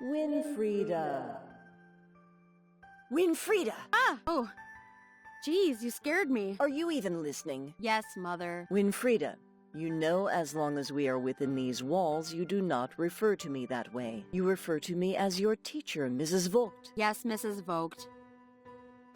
Winfrieda. Winfrieda! Ah! Oh. Jeez, you scared me. Are you even listening? Yes, Mother. Winfrieda, you know as long as we are within these walls, you do not refer to me that way. You refer to me as your teacher, Mrs. Vogt. Yes, Mrs. Vogt.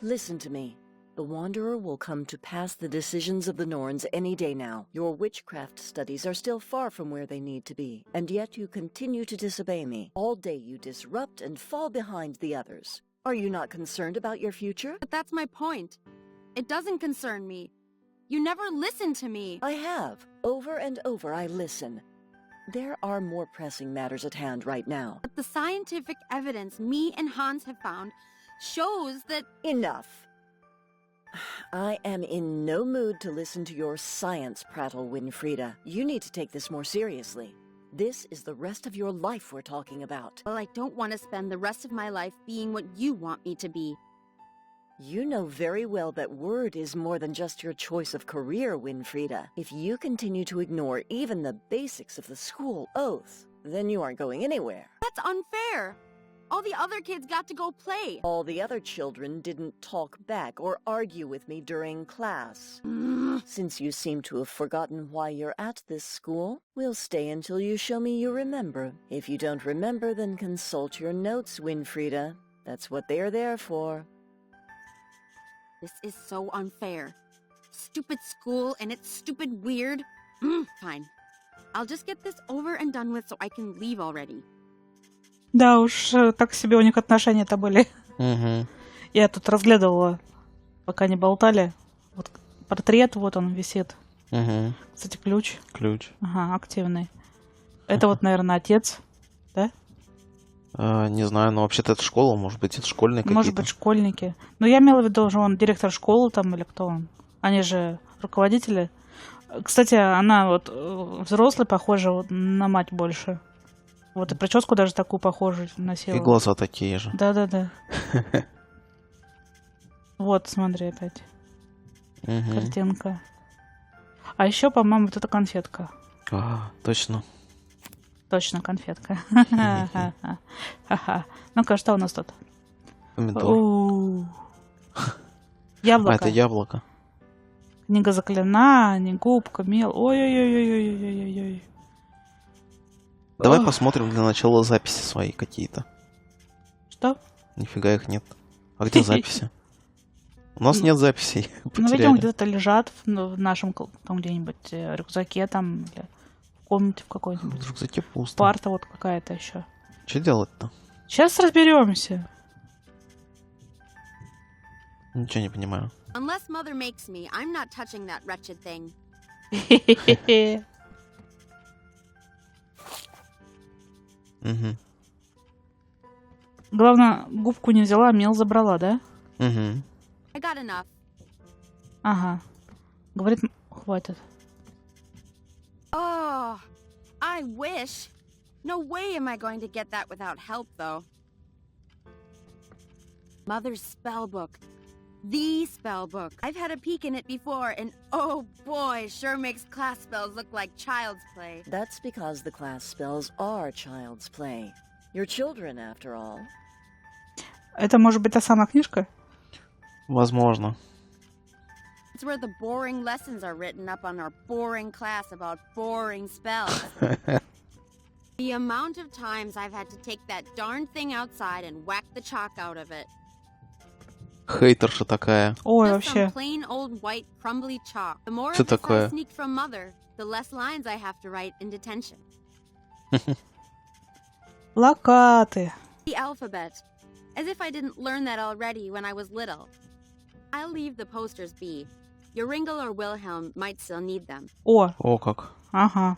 Listen to me. The Wanderer will come to pass the decisions of the Norns any day now. Your witchcraft studies are still far from where they need to be, and yet you continue to disobey me. All day you disrupt and fall behind the others. Are you not concerned about your future? But that's my point. It doesn't concern me. You never listen to me. I have. Over and over I listen. There are more pressing matters at hand right now. But the scientific evidence me and Hans have found shows that... Enough. I am in no mood to listen to your science prattle, Winfrieda. You need to take this more seriously. This is the rest of your life we're talking about. Well, I don't want to spend the rest of my life being what you want me to be. You know very well that word is more than just your choice of career, Winfrieda. If you continue to ignore even the basics of the school oath, then you aren't going anywhere. That's unfair. All the other kids got to go play. All the other children didn't talk back or argue with me during class. Since you seem to have forgotten why you're at this school, we'll stay until you show me you remember. If you don't remember, then consult your notes, Winfrieda. That's what they're there for. This is so unfair. Stupid school and it's stupid weird. Fine. I'll just get this over and done with so I can leave already. Да уж, так себе у них отношения-то были. Угу. Я тут разглядывала, пока не болтали. Вот портрет, вот он висит. Угу. Кстати, ключ. Ключ. Ага, активный. Это вот, наверное, отец, да? Не знаю, но вообще-то это школа, может быть, это школьные какие-то. Может быть, школьники. Но я имела в виду, что он директор школы там или кто он. Они же руководители. Кстати, она вот взрослый, похожа вот на мать больше. Вот и прическу даже такую похожую носила. И глаза такие же. Да-да-да. Вот, смотри опять. Картинка. А еще, по-моему, вот эта конфетка. Точно. Точно, конфетка. Ну-ка, что у нас тут? Помидор. Яблоко. Это яблоко. Книга заклинаний, губка, мел. Ой-ой-ой-ой-ой-ой-ой-ой. Давай посмотрим для начала записи свои какие-то. Что? Нифига их нет. А где записи? У нас нет записей. Ну, видимо, где-то лежат в нашем там где-нибудь рюкзаке там или в комнате в какой-нибудь. В рюкзаке пусто. Парта вот какая-то еще. Что делать-то? Сейчас разберемся. Ничего не понимаю. Unless Mother makes me, I'm not touching that wretched thing. Угу. Главное, губку не взяла, а мел забрала, да? Угу. I got enough. Ага. Говорит, хватит. Oh, I wish. No way am I going to get that without help, though. Mother's spell book. The spell book. I've had a peek in it before, and oh boy, sure makes class spells look like child's play. That's because the class spells are child's play. You're children, after all. Это может быть та самая книжка? Возможно. It's where the boring lessons are written up on our boring class about boring spells. The amount of times I've had to take that darn thing outside and whack the chalk out of it. Хейтерша такая. Ой, Just вообще. some plain old white crumbly chalk. The more Что of this I такое? sneak from Mother, the less lines I have to write in detention. Плакаты. The alphabet. As if I didn't learn that already when I was little. I'll leave the posters be. Joringel or Wilhelm might still need them. О, как. ага.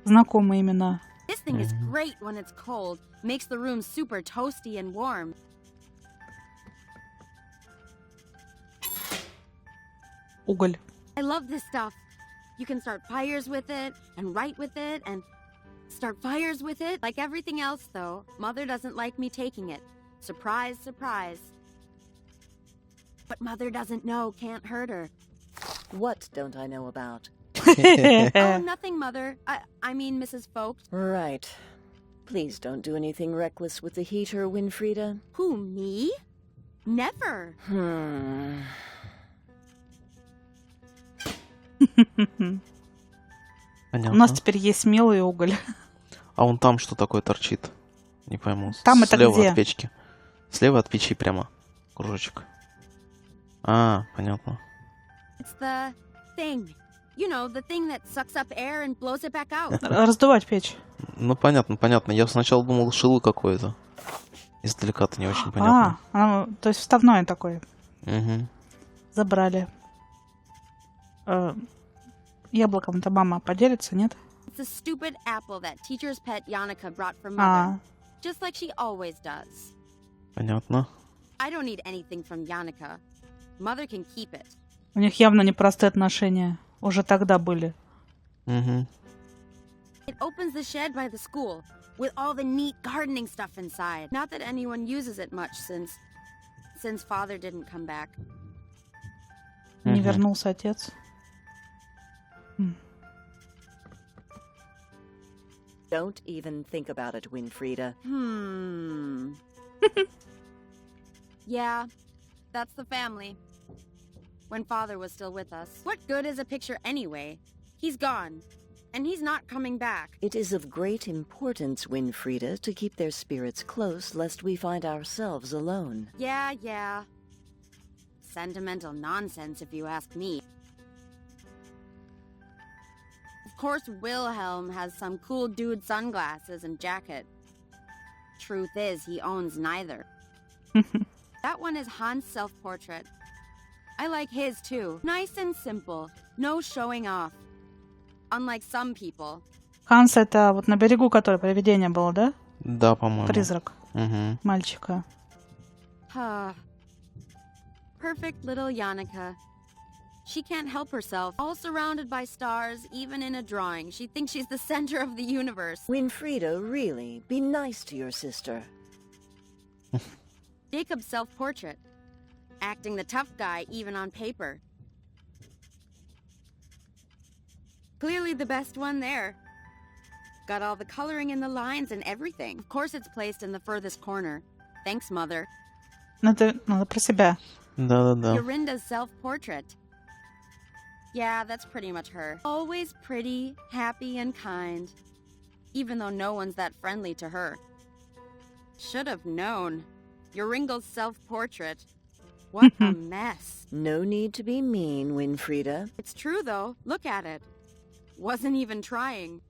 Знакомые имена. This thing is great when it's cold. Makes the room super toasty and warm. Уголь. I love this stuff. You can start fires with it, and write with it, and start fires with it. Like everything else, though, Mother doesn't like me taking it. Surprise, surprise. What Mother doesn't know can't hurt her. What don't I know about? Oh, nothing, Mother. I mean, Mrs. Vogt. Right. Please don't do anything reckless with the heater, Winfrieda. Who, me? Never. У нас Понятно. теперь есть смелый уголь. А вон там что такое торчит? Не пойму. Там это Слева где? от печки. Слева от печи прямо. Кружочек. А, понятно. It's the thing. You know, the thing that sucks up air and blows it back out. Раздувать печь. Ну, понятно, понятно. Я сначала думал, шило какое-то. Издалека-то не очень понятно. То есть вставной такой. Угу. Забрали. Яблоком-то мама поделится, нет? It's a stupid apple that teacher's pet Yannicka brought for А, mother. Just like she always does. Понятно. I don't need anything from Yannicka. Mother can keep it. у них явно непростые отношения. Уже тогда были. Угу. It opens the shed by the school with all the neat gardening stuff inside. Not that anyone uses it much since father didn't come back. Не вернулся отец. Don't even think about it, Winfrieda. Yeah, that's the family. When father was still with us. What good is a picture anyway? He's gone. And he's not coming back. It is of great importance, Winfrieda, to keep their spirits close lest we find ourselves alone. Yeah. Sentimental nonsense if you ask me. Of course Wilhelm has some cool dude sunglasses and jacket. Truth is, he owns neither. That one is Hans' self-portrait. I like his too. Nice and simple. No showing off. Unlike some people. Ханс это вот на берегу, который привидение было, да? Да, по-моему. Призрак Угу. мальчика. Perfect little Yannicka. She can't help herself. All surrounded by stars, even in a drawing. She thinks she's the center of the universe. Winfrieda, really, be nice to your sister. Jacob's self-portrait. Acting the tough guy even on paper. Clearly the best one there. Got all the coloring in the lines and everything. Of course it's placed in the furthest corner. Thanks, Mother. Надо про себя. Да-да-да. Yorinda's self-portrait. Yeah, that's pretty much her. Always pretty, happy, and kind. Even though no one's that friendly to her. Should have known. Yoringal's self-portrait. What a mess. No need to be mean, Winfrieda. It's true, though. Look at it. Wasn't even trying.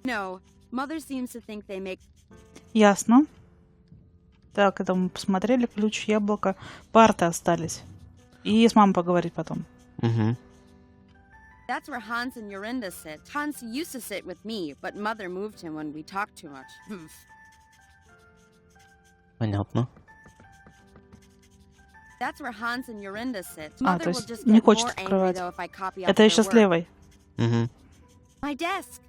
No, Mother seems to think they make... Ясно. Так, это мы посмотрели. Ключ, яблоко. Парты остались. И с мамой поговорить потом. Угу. That's where Hans and Yorinda sit. Hans used to sit with me, but Mother moved him when we talked too much. Понятно. That's where Hans and Yorinda sit. То Mother will есть just не get хочет more angry, открывать. though, if I copy Это up еще their с work. левой. Угу. My desk.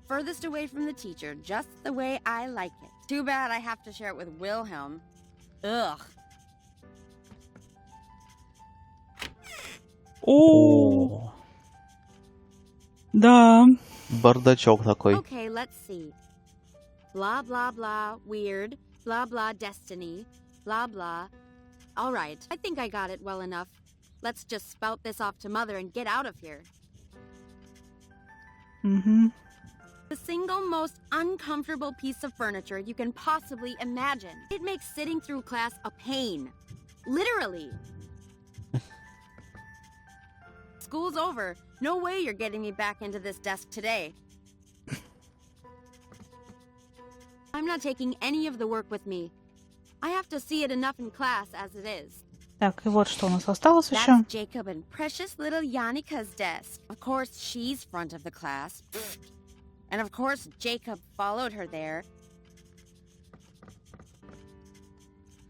Furthest away from the teacher, just the way I like it. Too bad I have to share it with Wilhelm. Ugh. О, да. Бардачок такой. Okay, let's see. Blah, blah, blah, weird. Blah, blah, destiny. Blah, blah. All right, I think I got it well enough. Let's just spout this off to Mother and get out of here. Угу. The single most uncomfortable piece of furniture you can possibly imagine. It makes sitting through class a pain. Literally. School's over. No way you're getting me back into this desk today. I'm not taking any of the work with me. I have to see it enough in class as it is. Так, и вот что у нас осталось еще. That's Jacob and precious little Yannika's desk. Of course, she's front of the class. And of course, Jacob followed her there.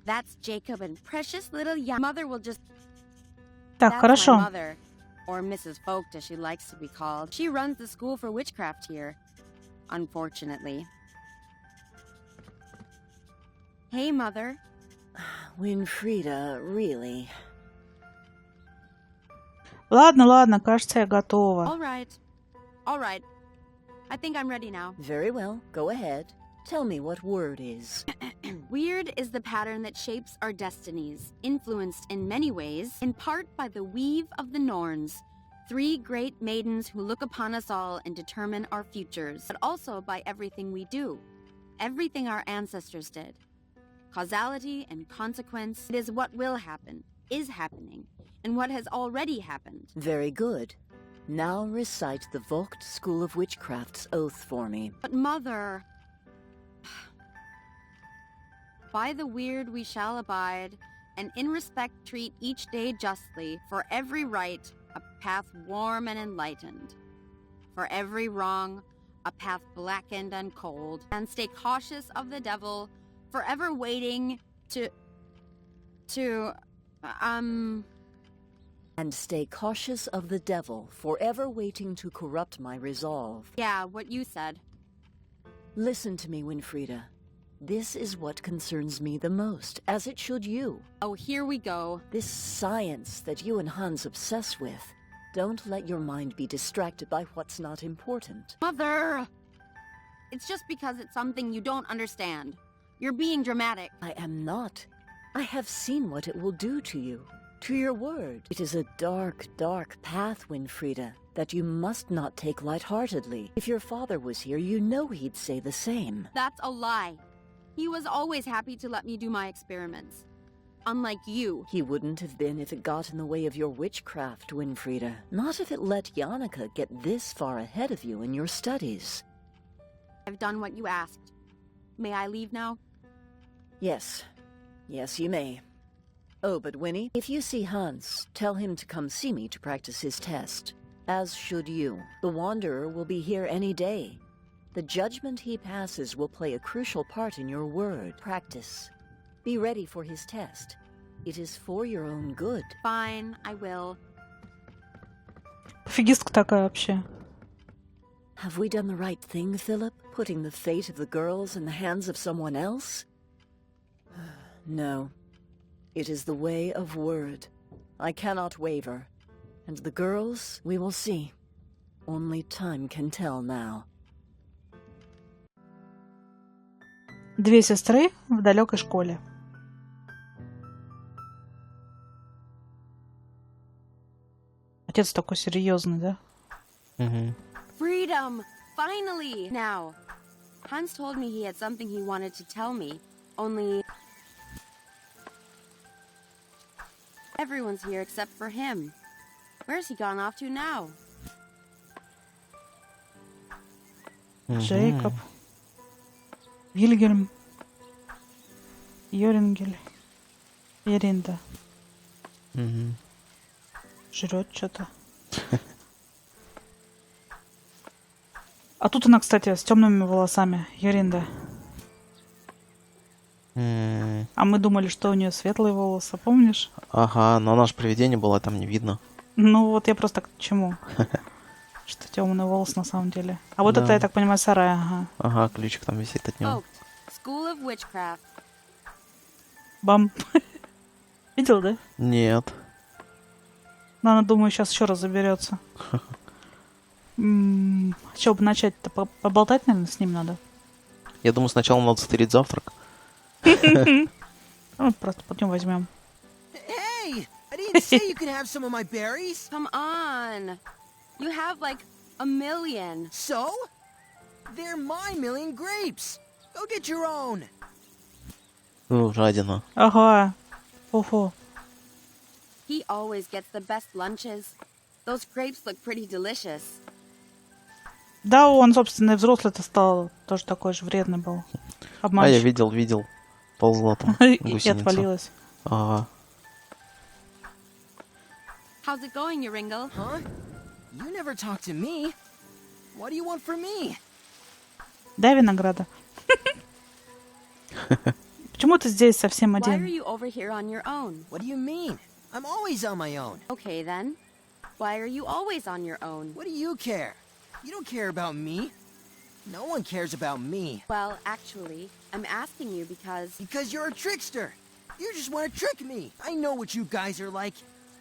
That's Jacob and precious little Mother will just... Так, That's хорошо. my mother. Or Mrs. Vogt, as she likes to be called. She runs the school for witchcraft here. Unfortunately. Hey, Mother. Winfrieda, really. Ладно, кажется, я готова. All right. I think I'm ready now. Very well, go ahead. Tell me what word is. Weird is the pattern that shapes our destinies, influenced in many ways, in part by the weave of the Norns, 3 great maidens who look upon us all and determine our futures, but also by everything we do, everything our ancestors did. Causality and consequence, it is what will happen, is happening, and what has already happened. Very good. Now recite the Vogt School of Witchcraft's oath for me. But Mother... By the weird we shall abide, and in respect treat each day justly, for every right, a path warm and enlightened. For every wrong, a path blackened and cold, and stay cautious of the devil, forever waiting And stay cautious of the devil, forever waiting to corrupt my resolve. Yeah, what you said. Listen to me, Winfrieda. This is what concerns me the most, as it should you. Oh, here we go. This science that you and Hans obsess with. Don't let your mind be distracted by what's not important. Mother! It's just because it's something you don't understand. You're being dramatic. I am not. I have seen what it will do to you, to your word. It is a dark, dark path, Winfrieda, that you must not take lightheartedly. If your father was here, you know he'd say the same. That's a lie. He was always happy to let me do my experiments. Unlike you. He wouldn't have been if it got in the way of your witchcraft, Winfrieda. Not if it let Jannica get this far ahead of you in your studies. I've done what you asked. May I leave now? Yes. Yes, you may. Oh, but Winnie, if you see Hans, tell him to come see me to practice his test. As should you. The Wanderer will be here any day. The judgment he passes will play a crucial part in your word. Practice. Be ready for his test. It is for your own good. Fine, I will. Пофигистка такая вообще. Have we done the right thing, Philip? Putting the fate of the girls in the hands of someone else? No. It is the way of word. I cannot waver. And the girls, we will see. Only time can tell now. 2 сестры в далекой школе. Отец такой серьезный, да? Freedom! Finally! Now, Hans told me he had something he wanted to tell me, only... Everyone's here except for him. Where's he gone off to now? Джейкоб. Вильгельм. Йорингель. Еринда. Жрет что-то. А тут она, кстати, с темными волосами. Йоринда. А мы думали, что у нее светлые волосы, помнишь? Ага, но она же привидение была, там не видно. Ну вот я просто к чему. Что темный волос на самом деле. А вот Да. это, я так понимаю, сарай, ага. Ага, ключик там висит от него. Vogt, School of Witchcraft. Бам. Видел, да? Нет. Но она, думаю, сейчас еще раз заберется. С чего бы начать-то? Поболтать, наверное, с ним надо. Я думаю, сначала надо стырить завтрак. Ну, просто потом возьмем. Hey! I didn't say you could have some of my berries. Come on! You have like a million. So? They're my million grapes. Go get your own. Жадина. Ага. Фу-фу. He always gets the best lunches. Those grapes look pretty delicious. Да, он, собственно, и взрослый-то стал тоже такой же вредный был. А я Обманщик. видел. Ползла там И гусеница. отвалилась. Ага. How's it going, Yoringle? Huh? You never talk to me. What do you want from me? Дай винограда. Почему ты здесь совсем Why are один? you over here on your own? What do you mean? I'm always on my own. Okay then. Why are you always on your own? What do you care? You don't care about me. No one cares about me. Well, actually, I'm asking you because... Because you're a trickster. You just want to trick me. I know what you guys are like.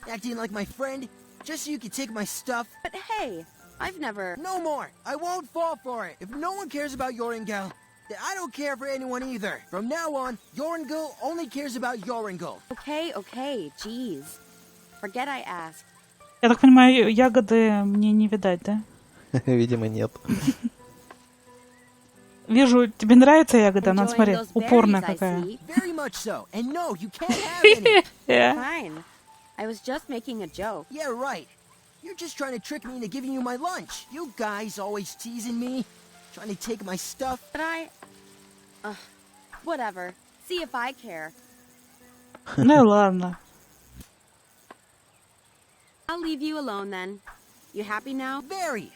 Acting like my friend, just so you can take my stuff. But hey, I've never... No more. I won't fall for it. If no one cares about Yoringel, then I don't care for anyone either. From now on, Yoringel only cares about Yoringel. Okay, jeez. Forget I asked. Я так понимаю, ягоды мне не видать, да? Видимо, нет. Вижу, тебе нравится ягода? Она, Enjoying смотри, those упорная berries, I какая. see. Very much so. And no, you can't have any. Yeah. Fine. I was just making a joke. Yeah, right. You're just trying to trick me into giving you my lunch. You guys always teasing me, trying to take my stuff. But whatever. See if I care. Ну и ладно. I'll leave you alone then. You happy now? Berry.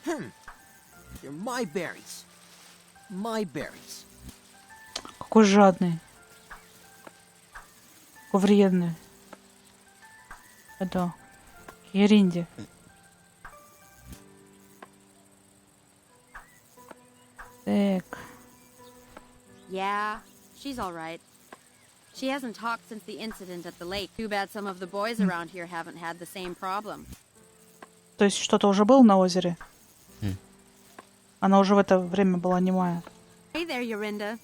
They're my berries. My berries. Какой жадный. Какой вредный. Это Еринди. Так. Yeah, she's all right. She hasn't talked since the incident at the lake. Too bad some of the boys around here haven't had the same problem. То есть что-то уже было на озере? Она уже в это время была немая. Hey there, Yorinda.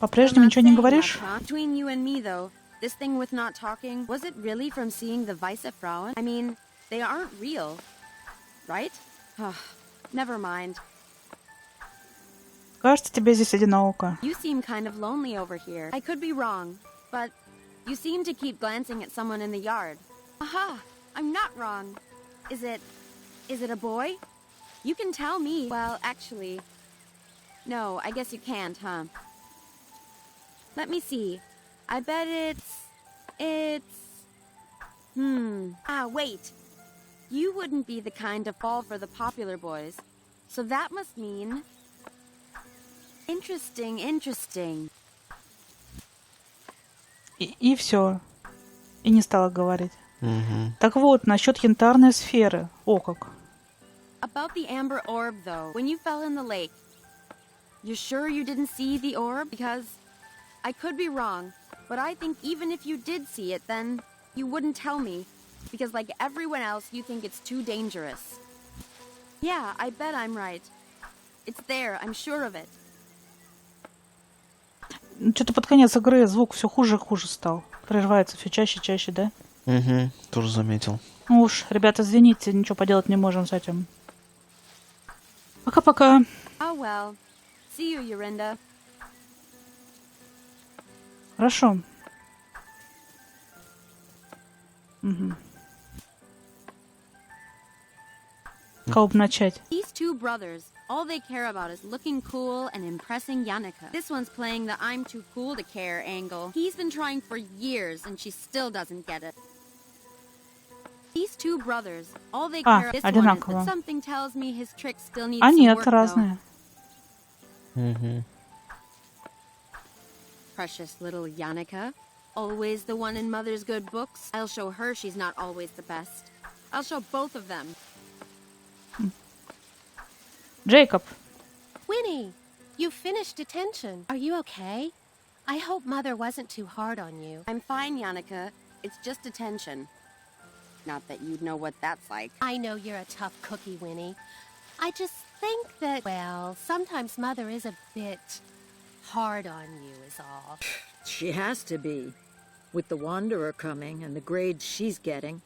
По-прежнему I'm not ничего не saying говоришь? much, huh? Between you and me, though, this thing with not talking, was it really from seeing the Weisse Frauen? I mean, they aren't real, right? Never mind. Кажется, тебе здесь одиноко. You seem kind of lonely over here. I could be wrong, but you seem to keep glancing at someone in the yard. Aha! I'm not wrong. Is it a boy? You can tell me. Well, actually, no, I guess you can't, huh? Let me see. I bet it's... wait. You wouldn't be the kind to fall for the popular boys. So that must mean... Interesting. И все. И не стала говорить. Так вот, насчет янтарной сферы. О как. About the amber orb, though, when you fell in the lake, you sure you didn't see the orb? Because I could be wrong, but I think even if you did see it, then you wouldn't tell me, because like everyone else, you think it's too dangerous. Yeah, I bet I'm right. It's there, I'm sure of it. Что-то под конец игры звук все хуже и хуже стал. Прерывается все чаще и чаще, да? Тоже заметил. Ну уж, ребята, извините, ничего поделать не можем с этим. Пока-пока. Oh well. See you, Yorinda. Хорошо. Кого бы начать? These two brothers, all they care about is looking cool and impressing Yannicka. This one's playing the I'm too cool to care angle. He's been trying for years and she still doesn't get it. These two brothers, all they care about this one is that something tells me his trick still needs some нет, work, разные. Precious little Yannicka. Always the one in Mother's good books. I'll show her she's not always the best. I'll show both of them. Джейкоб. Winnie, you finished detention. Are you okay? I hope Mother wasn't too hard on you. I'm fine, Yannicka. It's just detention. Not that you'd know what that's like. I know you're a tough cookie, Winnie. I just think that, well, sometimes Mother is a bit hard on you is all. She has to be. With the Wanderer coming and the grades she's getting.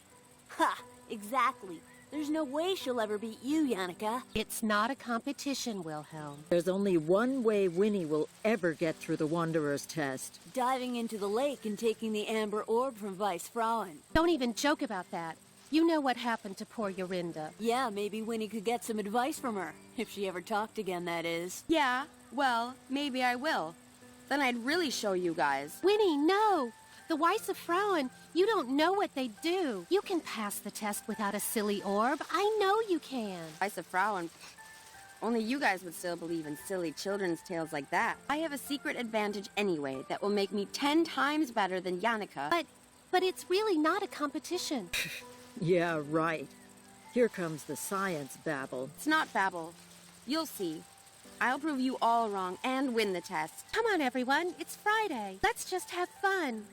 Ha! Exactly. There's no way she'll ever beat you, Yannicka. It's not a competition, Wilhelm. There's only one way Winnie will ever get through the Wanderer's test. Diving into the lake and taking the amber orb from Weisse Frauen. Don't even joke about that. You know what happened to poor Yorinda. Yeah, maybe Winnie could get some advice from her. If she ever talked again, that is. Yeah, well, maybe I will. Then I'd really show you guys. Winnie, no! The Weisse Frauen, you don't know what they do. You can pass the test without a silly orb. I know you can. Weisse Frauen. Only you guys would still believe in silly children's tales like that. I have a secret advantage anyway that will make me 10 times better than Yannicka. But it's really not a competition. Yeah, right. Here comes the science babble. It's not babble. You'll see. I'll prove you all wrong and win the test. Come on, everyone. It's Friday. Let's just have fun.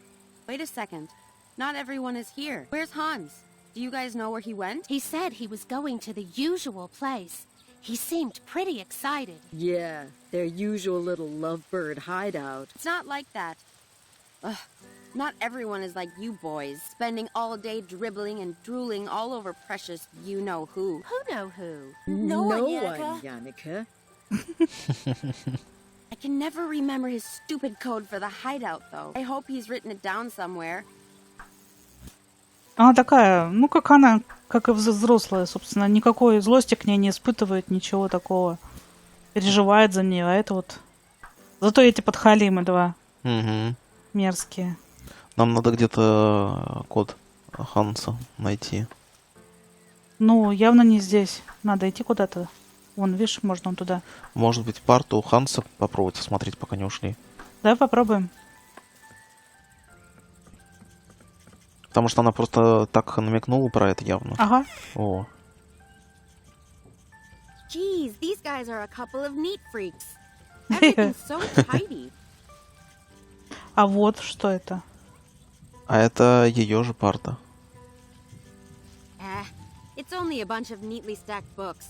Wait a second. Not everyone is here. Where's Hans? Do you guys know where he went? He said he was going to the usual place. He seemed pretty excited. Yeah, their usual little lovebird hideout. It's not like that. Ugh. Not everyone is like you boys, spending all day dribbling and drooling all over precious you-know-who. Who know who? No one, Yannicka. Yannicka. I can never remember his stupid code for the hideout, though. I hope he's written it down somewhere. Она такая, ну, как она, как и взрослая, собственно, никакой злости к ней не испытывает, ничего такого. Переживает за нее, а это вот... Зато эти подхалимы два. Угу. Мерзкие. Нам надо где-то код Ханса найти. Ну, явно не здесь. Надо идти куда-то. Вон, видишь, можно туда. Может быть, парту у Ханса попробовать осмотреть, пока не ушли. Давай попробуем. Потому что она просто так намекнула про это явно. Ага. О. Geez, these guys are a couple of neat freaks. Everything's so tidy. А вот что это. А это ее же парта. It's only a bunch of neatly stacked books.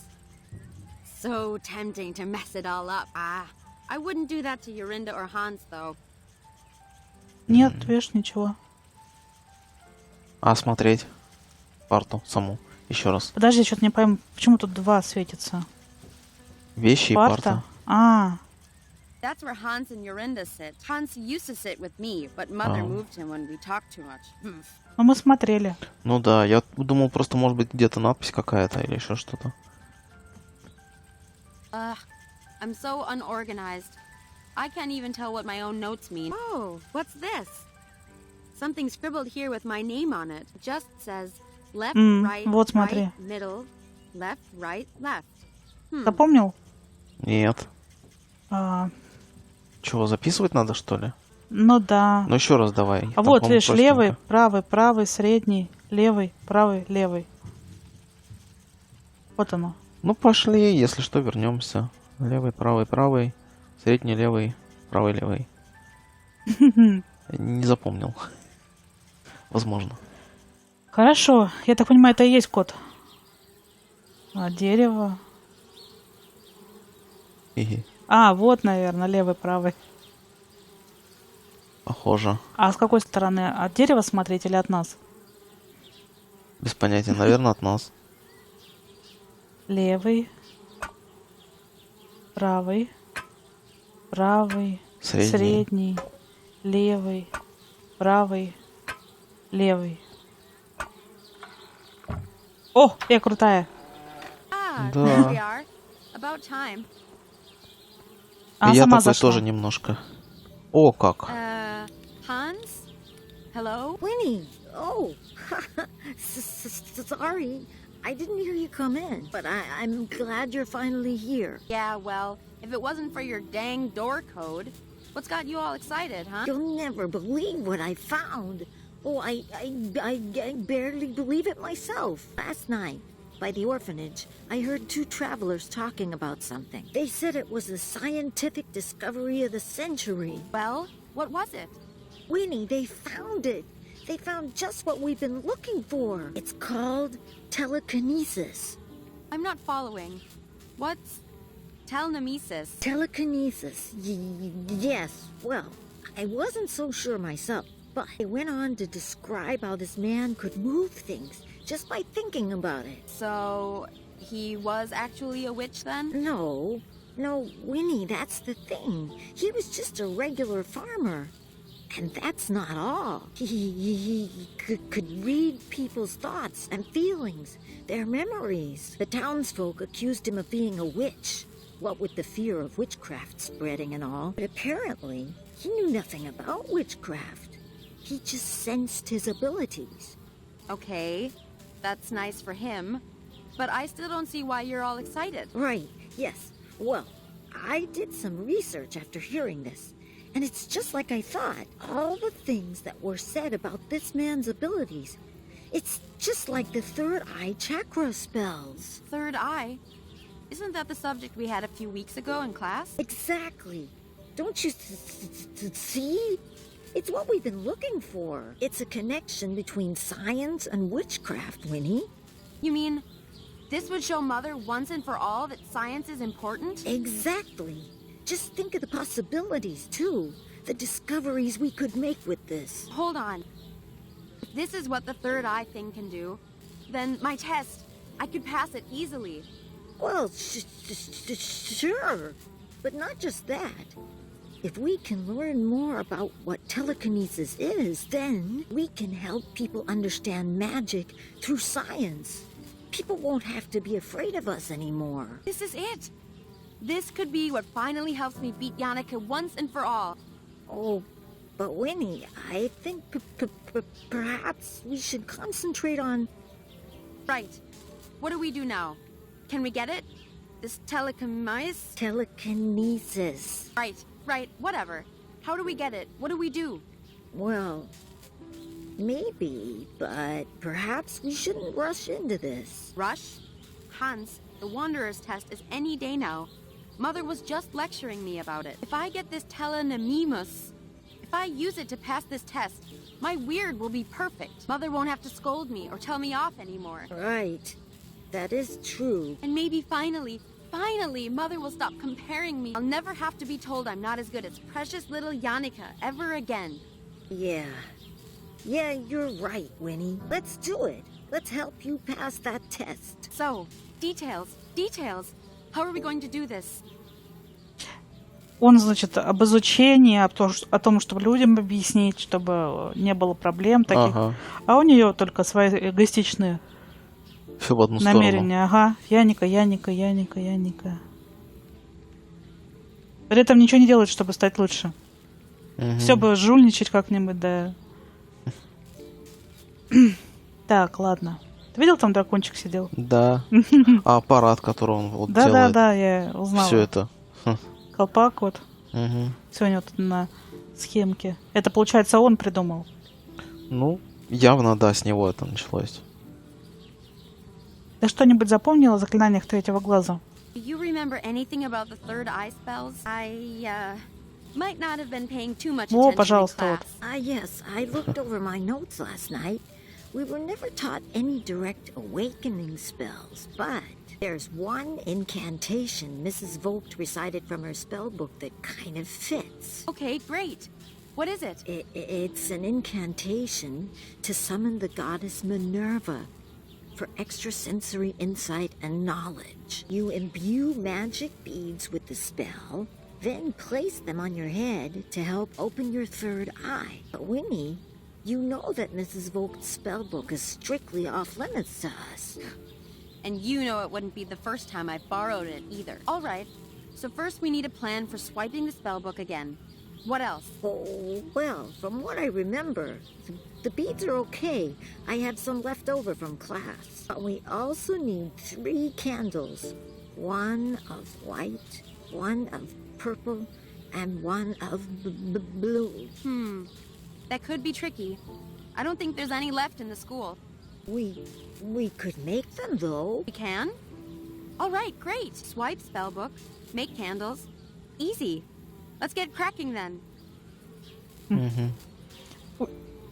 So tempting to mess it all up. I wouldn't do that to Yorinda or Hans, though. Нет, видишь, ничего. А смотреть парту саму еще раз. Подожди, что-то не пойму, почему тут два светится? Вещи и парта. А, That's where Hans and Yorinda sit. Hans used to sit with me, but Mother moved him when we talked too much. ну мы смотрели. Ну да, я думал, просто может быть где-то надпись какая-то или еще что-то. I'm so unorganized. I can't even tell what my own notes mean. Oh, what's this? Something scribbled here with my name on it. It just says left, right, вот смотри. right, middle, left, right, left. Запомнил? Нет. А, Чего, записывать надо, что ли? ну да. Ну еще раз давай. А Там, вот, по-моему, видишь, простенько. левый, правый, правый, средний, левый, правый, левый. Вот оно. Ну пошли, если что, вернемся. Левый, правый, средний, левый, правый, левый. Не запомнил. Возможно. Хорошо. Я так понимаю, это и есть код. А, дерево. Хи-хи. А, вот, наверное, левый, правый. Похоже. А с какой стороны? От дерева смотреть или от нас? Без понятия. Наверное, от нас. Левый. Правый. Правый. Средний. Левый. Правый. Левый. О, я крутая. Ah, Да. there we are. About time. Она Я сама такой зашла. тоже немножко. О, как. Hans? Hello? Winnie! Oh, sorry. I didn't hear you come in, but I'm glad you're finally here. Yeah, well, if it wasn't for your dang door code, what's got you all excited, huh? You'll never believe what I found. Oh, I barely believe it myself. Last night, by the orphanage, I heard two travelers talking about something. They said it was the scientific discovery of the century. Well, what was it? Winnie, they found it. They found just what we've been looking for. It's called telekinesis. I'm not following. What's telekinesis? Telekinesis. Yes, well, I wasn't so sure myself, but I went on to describe how this man could move things just by thinking about it. So, he was actually a witch then? No, Winnie, that's the thing. He was just a regular farmer. And that's not all. He could read people's thoughts and feelings, their memories. The townsfolk accused him of being a witch, what with the fear of witchcraft spreading and all. But apparently, he knew nothing about witchcraft. He just sensed his abilities. Okay, that's nice for him. But I still don't see why you're all excited. Right, yes. Well, I did some research after hearing this. And it's just like I thought. All the things that were said about this man's abilities. It's just like the third eye chakra spells. Third eye? Isn't that the subject we had a few weeks ago in class? Exactly. Don't you see? It's what we've been looking for. It's a connection between science and witchcraft, Winnie. You mean this would show Mother once and for all that science is important? Exactly. Just think of the possibilities, too. The discoveries we could make with this. Hold on. If this is what the third eye thing can do, then my test, I could pass it easily. Well, sure. But not just that. If we can learn more about what telekinesis is, then we can help people understand magic through science. People won't have to be afraid of us anymore. This is it. This could be what finally helps me beat Yannicka once and for all. Oh, but Winnie, I think perhaps we should concentrate on... Right. What do we do now? Can we get it? This telekinesis? Telekinesis. Right, whatever. How do we get it? What do we do? Well, maybe, but perhaps we shouldn't rush into this. Rush? Hans, the Wanderer's test is any day now. Mother was just lecturing me about it. If I get this telekinesis, if I use it to pass this test, my weird will be perfect. Mother won't have to scold me or tell me off anymore. Right. That is true. And maybe finally, Mother will stop comparing me. I'll never have to be told I'm not as good as precious little Yannicka ever again. Yeah, you're right, Winnie. Let's do it. Let's help you pass that test. So, details. How are we going to do this? Он, значит, об изучении, о том, чтобы людям объяснить, чтобы не было проблем таких. Ага. А у нее только свои эгоистичные Все в одну намерения. Ага. Яника. При этом ничего не делает, чтобы стать лучше. сторону. Все бы жульничать как-нибудь, да. Так, ладно. Ты видел, там дракончик сидел? Да. А аппарат, который он вот Да, делает. да, я узнала. Все это. Колпак вот. Мгм. Сегодня вот на схемке. Это, получается, он придумал. Ну, явно, да, с него это началось. Ты что-нибудь запомнила о заклинаниях третьего глаза? Do you remember anything about the third eye spells? I might not have been paying too much Во, attention in пожалуйста, class. вот. Yes, I looked over my notes last night. We were never taught any direct awakening spells, but there's one incantation Mrs. Vogt recited from her spell book that kind of fits. Okay, great. What is it? It's an incantation to summon the goddess Minerva for extrasensory insight and knowledge. You imbue magic beads with the spell, then place them on your head to help open your third eye. But Winnie, you know that Mrs. Vogt's spellbook is strictly off limits to us. And you know it wouldn't be the first time I've borrowed it either. All right. So first we need a plan for swiping the spellbook again. What else? Oh, well, from what I remember, the beads are okay. I have some left over from class. But we also need 3 candles. One of white, one of purple, and one of blue. That could be tricky. I don't think there's any left in the school. We could make them, though. We can? All right, great. Swipe spellbook, make candles. Easy. Let's get cracking then. Мгм.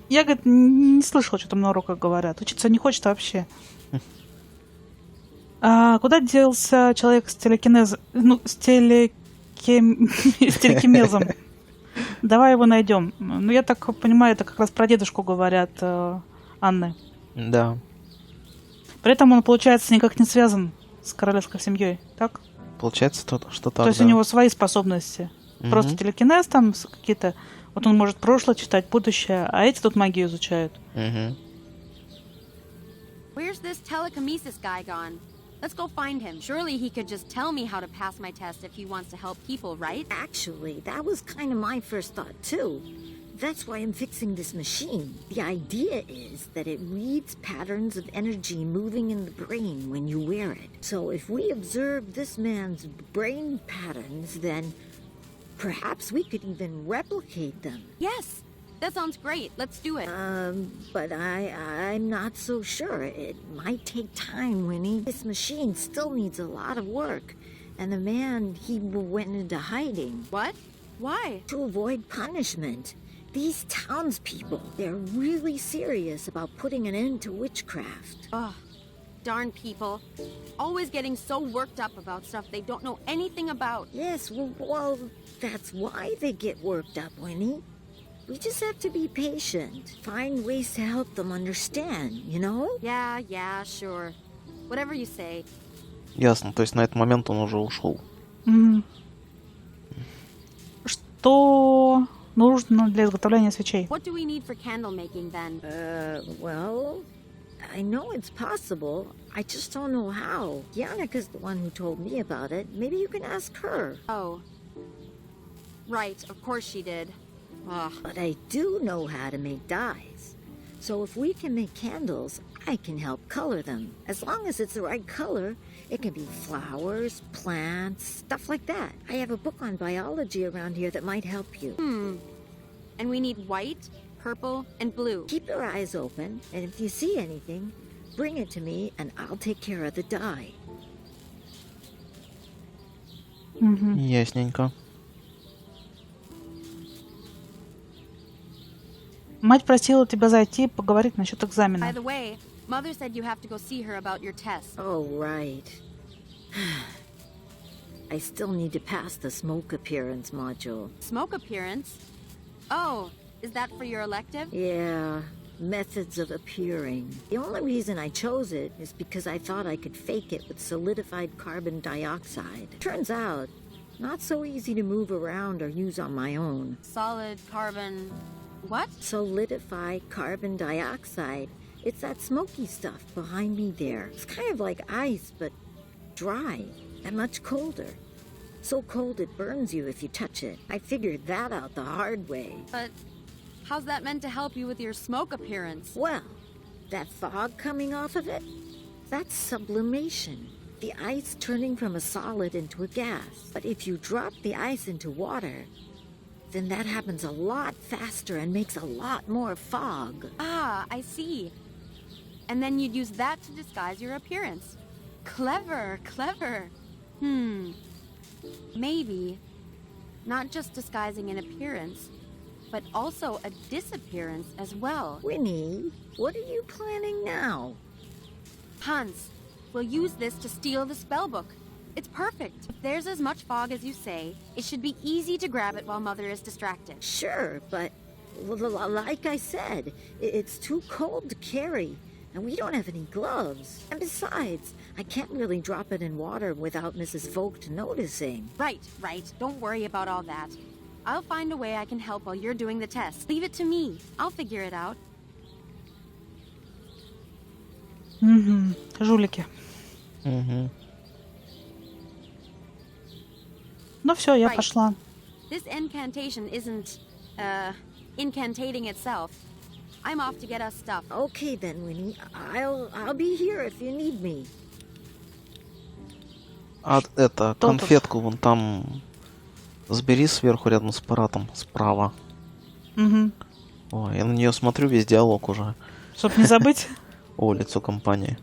Я, говорит, не слышала, что там на уроках говорят. Учиться не хочет вообще. А куда делся человек с телекинезом? Ну, с телекинезом. Давай его найдем. Ну, я так понимаю, это как раз про дедушку говорят Анны. Да. При этом он, получается, никак не связан с королевской семьей, так? Получается, что так, То есть да. у него свои способности. Просто Мгм. телекинез там какие-то... Вот он может прошлое читать, будущее, а эти тут магию изучают. Мгм. Where's this telekinesis guy gone? Let's go find him. Surely he could just tell me how to pass my test if he wants to help people, right? Actually, that was kind of my first thought, too. That's why I'm fixing this machine. The idea is that it reads patterns of energy moving in the brain when you wear it. So if we observe this man's brain patterns, then perhaps we could even replicate them. Yes, that sounds great. Let's do it. But I'm not so sure. It might take time, Winnie. This machine still needs a lot of work. And the man, he went into hiding What? Why? to avoid punishment. These townspeople, they're really serious about putting an end to witchcraft. Ugh, darn people. Always getting so worked up about stuff they don't know anything about. Yes, well, that's why they get worked up, Winnie. We just have to be patient. Find ways to help them understand, you know? Yeah, sure. Whatever you say. Ясно, то есть на этот момент он уже ушел. Что нужно для изготовления свечей? What do we need for candle making then? Well, I know it's possible. I just don't know how. Yannika's the one who told me about it. Maybe you can ask her. Oh. Right, of course she did. Ugh. But I do know how to make dyes. So if we can make candles, I can help color them. As long as it's the right color, it can be flowers, plants, stuff like that. I have a book on biology around here that might help you. And we need white, purple, and blue. Keep your eyes open, and if you see anything, bring it to me and I'll take care of the dye. Ясненько. Мать просила тебя зайти поговорить насчет экзамена. By the way, Mother said you have to go see her about your test. Oh, right. I still need to pass the smoke appearance module. Smoke appearance? Oh, is that for your elective? Yeah, methods of appearing. The only reason I chose it is because I thought I could fake it with solidified carbon dioxide. Turns out, not so easy to move around or use on my own. Solid carbon... what? Solidified carbon dioxide. It's that smoky stuff behind me there. It's kind of like ice, but dry and much colder. So cold it burns you if you touch it. I figured that out the hard way. But how's that meant to help you with your smoke appearance? Well, that fog coming off of it, that's sublimation. The ice turning from a solid into a gas. But if you drop the ice into water, then that happens a lot faster and makes a lot more fog. Ah, I see. And then you'd use that to disguise your appearance. Clever. Maybe not just disguising an appearance, but also a disappearance as well. Winnie, what are you planning now? Hans, we'll use this to steal the spellbook. It's perfect. If there's as much fog as you say, it should be easy to grab it while Mother is distracted. Sure, but like I said, it's too cold to carry. And we don't have any gloves. And besides, I can't really drop it in water without Mrs. Vogt noticing. Right. Don't worry about all that. I'll find a way I can help while you're doing the test. Leave it to me. I'll figure it out. Жулики. Ну все, я пошла. This incantation isn't, incantating itself. I'm off to get us stuff. Okay then, Winnie. I'll be here if you need me. А это, конфетку вон там забери сверху рядом с аппаратом, справа. Ой, я на нее смотрю, весь диалог уже. Чтоб не забыть. О, лицо компании.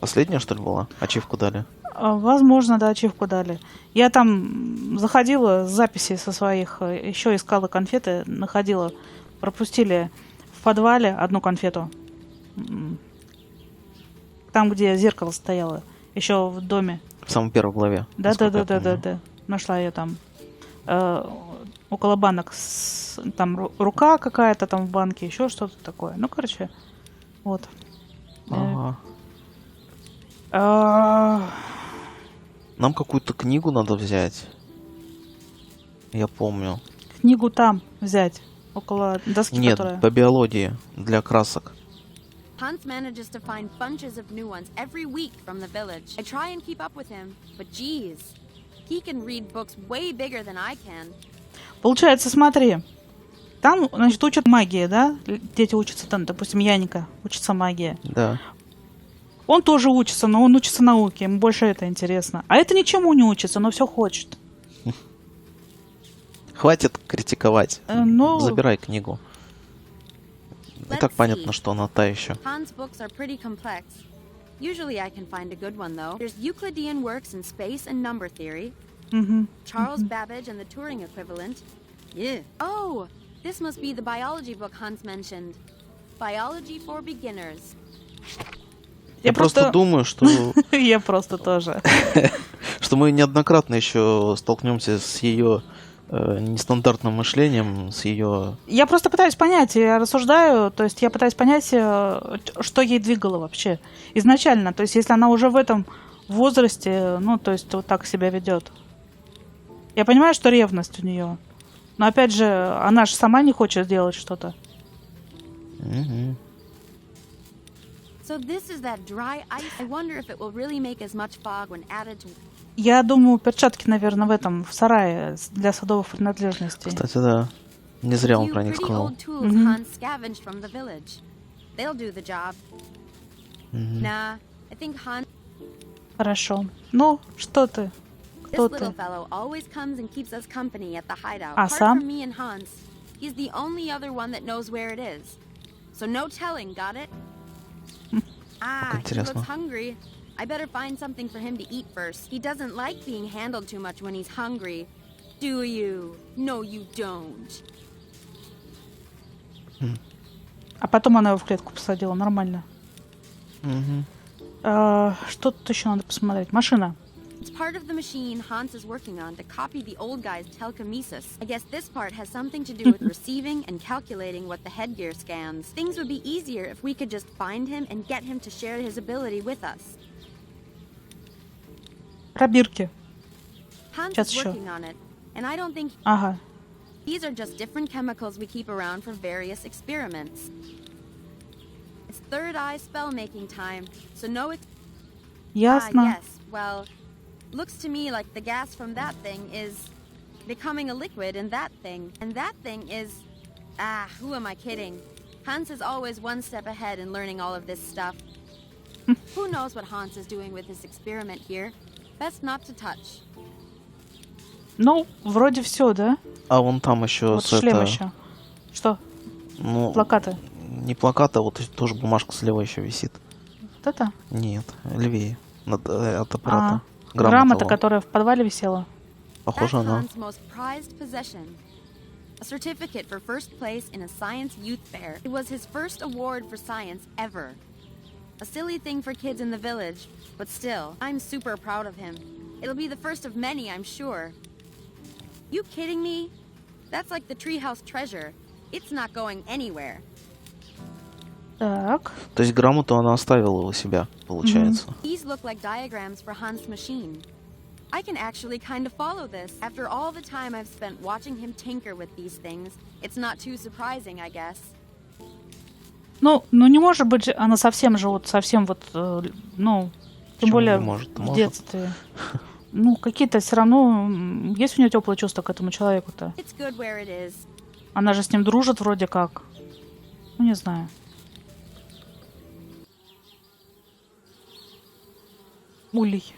Последняя, что ли, была? Ачивку дали? Возможно, да, ачивку дали. Я там заходила с записей со своих, еще искала конфеты, находила. Пропустили в подвале одну конфету. Там, где зеркало стояло. Еще в доме. В самой первой главе. Да. Нашла ее там. Около банок. Там рука какая-то там в банке, еще что-то такое. Ну, короче, вот. Нам какую-то книгу надо взять. Я помню. Книгу там взять. Около доски, Нет, которая... по биологии, для красок. Hans manages to find bunches of new ones every week from the village. I try and keep up with him, but geez, he can read books way bigger than I can. Получается, смотри, там, значит, учат магии, да? Дети учатся там, допустим, Яника учится магии. Да. Он тоже учится, но он учится науке, ему больше это интересно. А это ничему не учится, но все хочет. Хватит критиковать. Ну... Забирай книгу. И так понятно, что она та еще. Hans' books are pretty complex. Usually I can find a good one though. There's Euclidean works in space and number theory. Charles Babbage and the Turing equivalent. Yeah. Oh, this must be the biology book Hans mentioned. Biology for beginners. Я просто думаю, что... Я просто тоже. Что мы неоднократно еще столкнемся с ее нестандартным мышлением, с ее... Я просто пытаюсь понять, я рассуждаю, то есть я пытаюсь понять, что ей двигало вообще изначально. То есть если она уже в этом возрасте, ну, то есть вот так себя ведет. Я понимаю, что ревность у нее. Но опять же, она же сама не хочет делать что-то. So this is that dry ice. I wonder if it will really make as much fog when added to... Я думаю, перчатки, наверное, в этом, в сарае для садовых принадлежностей. Кстати, да. Не зря он про них сказал. Hans scavenged from the village. They'll do the job. Nah, I think Hans... Хорошо. Ну, что ты? Кто This ты? little fellow always comes and keeps us company at the hideout. А Apart сам? from me and Hans, he's the only other one that knows where it is. So no telling, got it? Ah, he looks hungry. I better find something for him to eat first. He doesn't like being handled too much when he's hungry. Do you? No, you don't. А потом она его в клетку посадила, нормально. Что тут еще надо посмотреть? Машина. It's part of the machine Hans is working on to copy the old guy's telekinesis. I guess this part has something to do with receiving and calculating what the headgear scans. Things would be easier if we could just find him and get him to share his ability with us. Пробирки. Hans Сейчас is еще. working on it, and I don't think Ага. these are just different chemicals we keep around for various experiments. It's third eye spell making time, so no Ясно. yes. Well, looks to me like the gas from that thing is becoming a liquid in that thing, and that thing is... who am I kidding? Hans is always one step ahead in learning all of this stuff. Who knows what Hans is doing with his experiment here? Best not to touch. Ну, вроде все, да? А вон там еще Вот шлем еще. Что? Ну, Плакаты. не плакаты, а вот тоже бумажка слева еще висит. Вот это? Нет, левее. От аппарата. Грамота, которая в подвале висела. Похоже, она. Hans' most prized possession. A certificate for first place in a science youth fair. It was his first award for science ever. A silly thing for kids in the village, but still, I'm super proud of him. It'll be the first of many, I'm sure. You kidding me? That's like the treehouse treasure. It's not going anywhere. Так. То есть грамоту она оставила у себя, получается. These look like diagrams for Hans' machine. I can actually kind of follow this. After all the time I've spent watching him tinker with these things, it's not too surprising, I guess. Ну не может быть она совсем же вот, совсем вот, ну, тем более в детстве. Ну, какие-то все равно, есть у нее теплые чувства к этому человеку-то. It's good where it is. Она же с ним дружит вроде как. Ну, не знаю. Улей.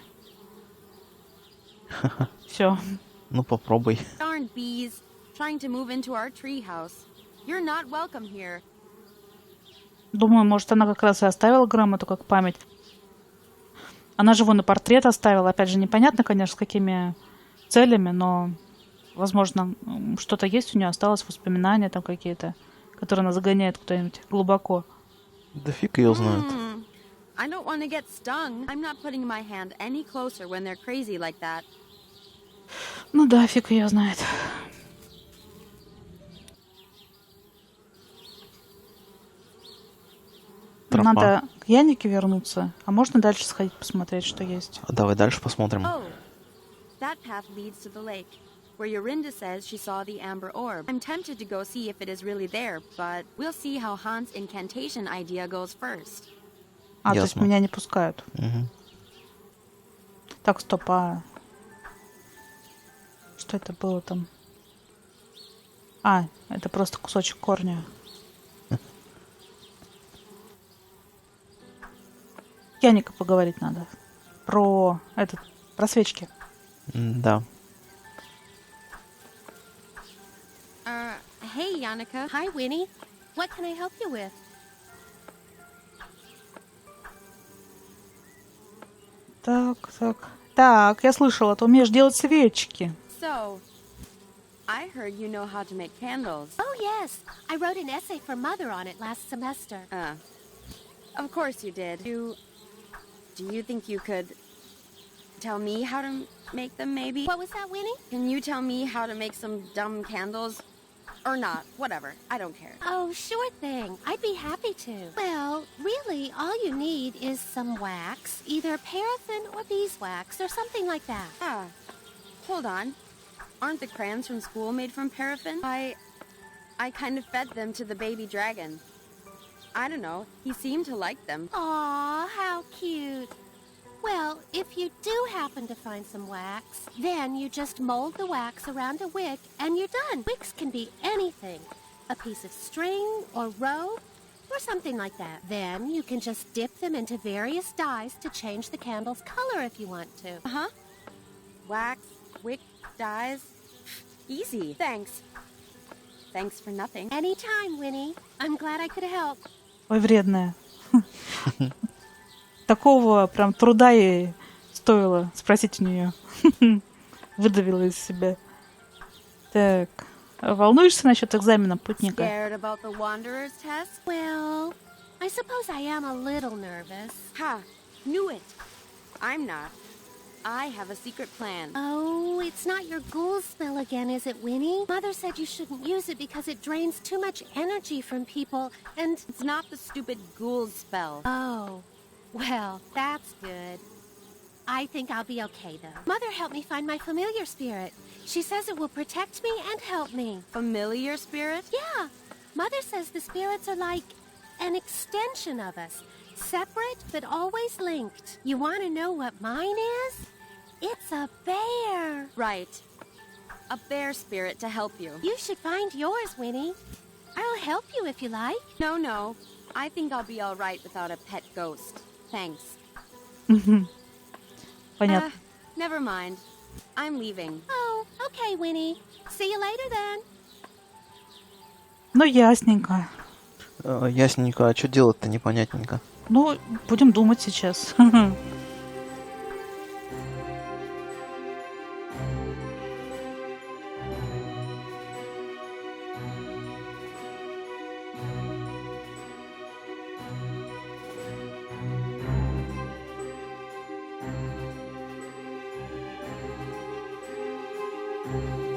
Все. Ну, попробуй. Darn bees, trying to move into our treehouse. You're not welcome here. Думаю, может, она как раз и оставила грамоту как память. Она же вон и портрет оставила. Опять же, непонятно, конечно, с какими целями, но, возможно, что-то есть у нее, осталось, воспоминания там какие-то, которые она загоняет куда-нибудь глубоко. Да фиг ее знает. I don't want to get stung. I'm not putting my hand any closer when they're crazy like that. Ну да, фиг ее знает. Тропа. Надо к Янике вернуться, а можно дальше сходить посмотреть, что есть. Давай дальше посмотрим. Oh, that path leads to the lake, where Yorinda says she saw the amber orb. I'm tempted to go see if it is really there, but we'll see how Hans' incantation idea goes first. А, то есть меня не пускают. Так, стоп, а... Что это было там? А, это просто кусочек корня. Яника поговорить надо. Про этот, про свечки. Да. Hey, Yannicka. Hi, Winnie. What can I help you with? Так. Так, я слышала, ты умеешь делать свечки. So, I heard you know how to make candles. Oh, yes. I wrote an essay for Mother on it last semester. Of course you did. Do you think you could tell me how to make them, maybe? What was that, Winnie? Can you tell me how to make some dumb candles? Or not, whatever. I don't care. Oh, sure thing. I'd be happy to. Well, really, all you need is some wax, either paraffin or beeswax or something like that. Hold on. Aren't the crayons from school made from paraffin? I kind of fed them to the baby dragon. I don't know. He seemed to like them. Aw, how cute. Well, if you do happen to find some wax, then you just mold the wax around a wick and you're done. Wicks can be anything. A piece of string or rope or something like that. Then you can just dip them into various dyes to change the candle's color if you want to. Wax, wick, dyes. Easy. Thanks. Thanks for nothing. Anytime, Winnie. I'm glad I could help. Ой, вредная. Такого прям труда ей стоило спросить у нее. Выдавила из себя. Так. Волнуешься насчет экзамена, путника? Scared about the Wanderer's test? Well, I suppose I am a little nervous. Ha! Knew it. I'm not. I have a secret plan. Oh, it's not your ghoul spell again, is it, Winnie? Mother said you shouldn't use it because it drains too much energy from people, and... It's not the stupid ghoul spell. Oh, well, that's good. I think I'll be okay, though. Mother helped me find my familiar spirit. She says it will protect me and help me. Familiar spirit? Yeah. Mother says the spirits are like an extension of us. Separate, but always linked. You want to know what mine is? It's a bear. Right. A bear spirit to help you. You should find yours, Winnie. I'll help you if you like. No. I think I'll be all right without a pet ghost. Thanks. Понятно. Never mind. I'm leaving. Oh, okay, Winnie. See you later then. Ну, ясненько. Ясненько, а что делать-то непонятненько. Ну, будем думать сейчас. Thank you.